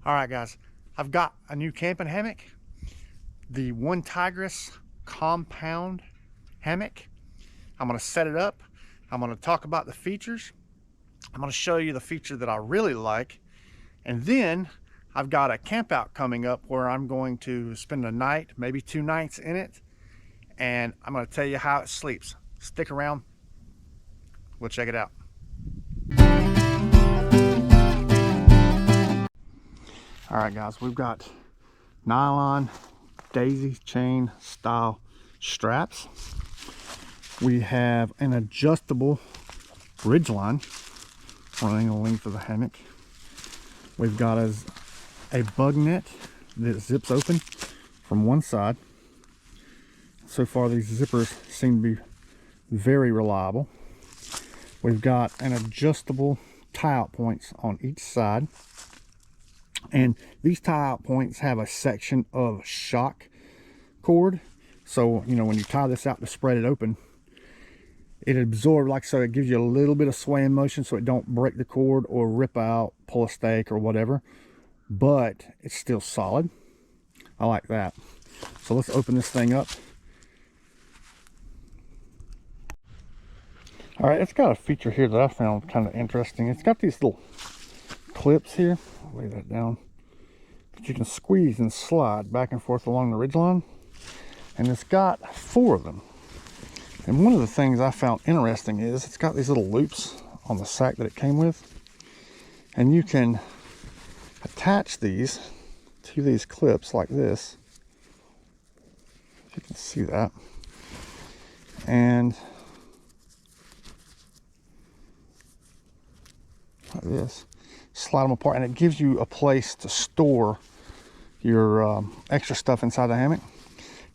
All right, guys, I've got a new camping hammock, the OneTigris Kompound Hammock. I'm gonna set it up. I'm gonna talk about the features. I'm gonna show you the feature that I really like. And then I've got a camp out coming up where I'm going to spend a night, maybe 2 nights in it. And I'm gonna tell you how it sleeps. Stick around, we'll check it out. All right, guys, we've got nylon daisy chain style straps. We have an adjustable ridge line running the length of the hammock. We've got a bug net that zips open from one side. So far, these zippers seem to be very reliable. We've got an adjustable tie-out points on each side. And these tie-out points have a section of shock cord. So, you know, when you tie this out to spread it open, it absorbs, like so, it gives you a little bit of swaying motion so it don't break the cord or rip out, pull a stake or whatever. But it's still solid. I like that. So let's open this thing up. All right, it's got a feature here that I found kind of interesting. It's got these little clips here. Lay that down. But you can squeeze and slide back and forth along the ridgeline. And it's got 4 of them. And one of the things I found interesting is it's got these little loops on the sack that it came with. And you can attach these to these clips like this. If you can see that. And like this. Slide them apart, and it gives you a place to store your extra stuff inside the hammock.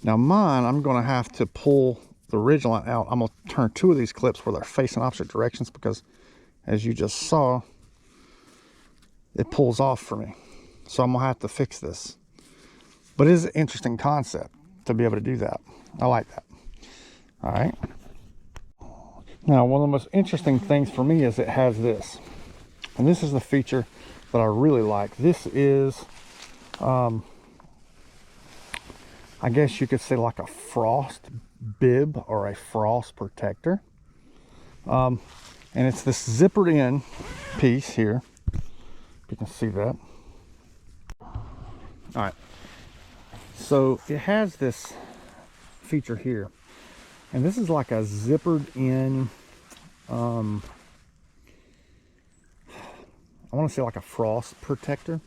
Now mine, I'm going to have to pull the ridge line out. I'm going to turn 2 of these clips where they're facing opposite directions because, as you just saw, it pulls off for me. So I'm going to have to fix this. But it is an interesting concept to be able to do that. I like that. All right. Now, one of the most interesting things for me is it has this. And this is the feature that I really like. This is, I guess you could say like a frost bib or a frost protector. And it's this zippered in piece here. If you can see that. All right. So it has this feature here. And this is like a zippered in, I want to say like a frost protector.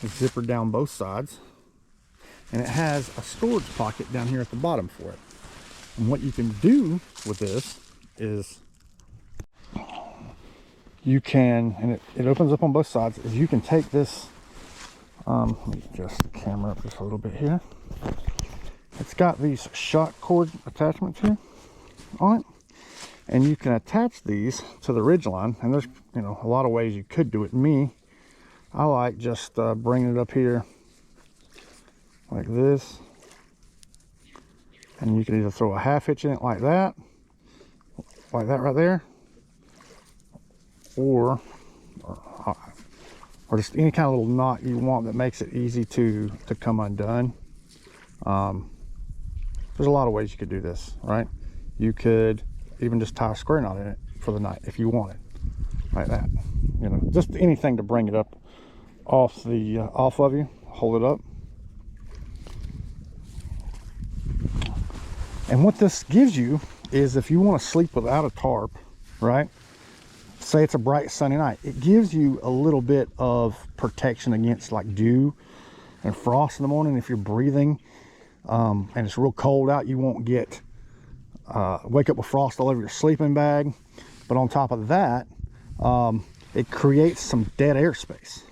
It's zippered down both sides. And it has a storage pocket down here at the bottom for it. And what you can do with this is you can, and it opens up on both sides, is you can take this, let me adjust the camera up just a little bit here. It's got these shock cord attachments here on it. And you can attach these to the ridge line, and there's, you know, a lot of ways you could do it. Me, I like just bringing it up here like this, and you can either throw a 1/2 hitch in it like that right there, or just any kind of little knot you want that makes it easy to come undone. There's a lot of ways you could do this, right? You could even just tie a square knot in it for the night if you wanted, like that. You know, just anything to bring it up off of you, hold it up. And what this gives you is, if you want to sleep without a tarp, right? Say it's a bright sunny night, it gives you a little bit of protection against like dew and frost in the morning. If you're breathing and it's real cold out, you won't get wake up with frost all over your sleeping bag. But on top of that, it creates some dead air space.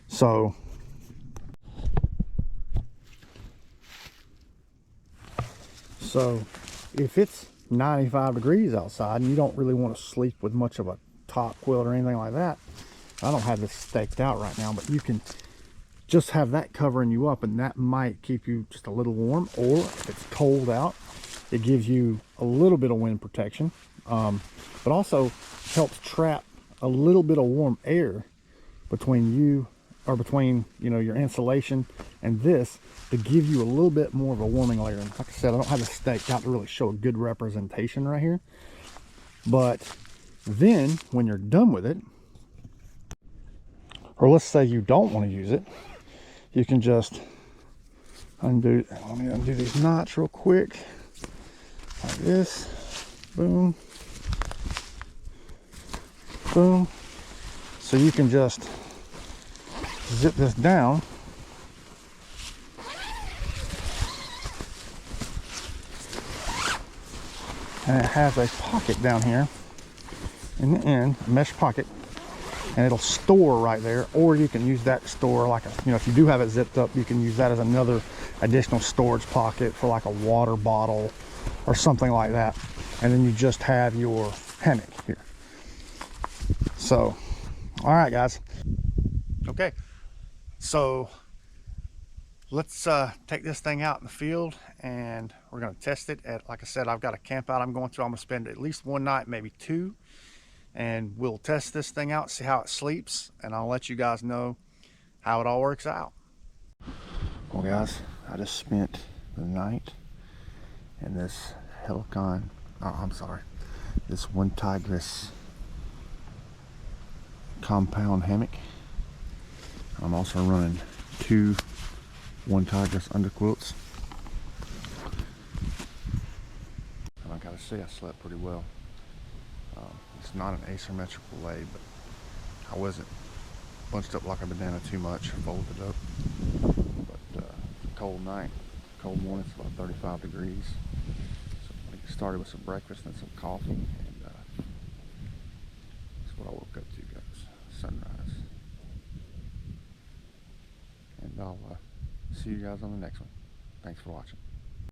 So if it's 95 degrees outside and you don't really want to sleep with much of a top quilt or anything like that, I don't have this staked out right now, but you can just have that covering you up, and that might keep you just a little warm. Or if it's cold out, it gives you a little bit of wind protection, but also helps trap a little bit of warm air between you, or between, you know, your insulation and this, to give you a little bit more of a warming layer. And like I said, I don't have it staked out to really show a good representation right here. But then when you're done with it, or let's say you don't want to use it, you can just undo. Let me undo these knots real quick, like this. Boom, boom. So you can just zip this down, and it has a pocket down here in the end, a mesh pocket, and it'll store right there. Or you can use that to store, like a, you know, if you do have it zipped up, you can use that as another additional storage pocket for like a water bottle or something like that. And then you just have your hammock here. So, all right, guys. Okay, so let's take this thing out in the field, and we're going to test it at, like I said, I've got a camp out I'm going to. I'm going to spend at least one night, maybe two, and we'll test this thing out, see how it sleeps, and I'll let you guys know how it all works out. Well, guys, I just spent the night in this this OneTigris Kompound Hammock. I'm also running 2 OneTigris underquilts. And I gotta say, I slept pretty well. It's not an asymmetrical lay, but I wasn't bunched up like a banana too much, folded up. But cold night, cold morning, it's about 35 degrees. So I get started with some breakfast and some coffee, and that's what I woke up to, guys. Sunrise. And I'll see you guys on the next one. Thanks for watching.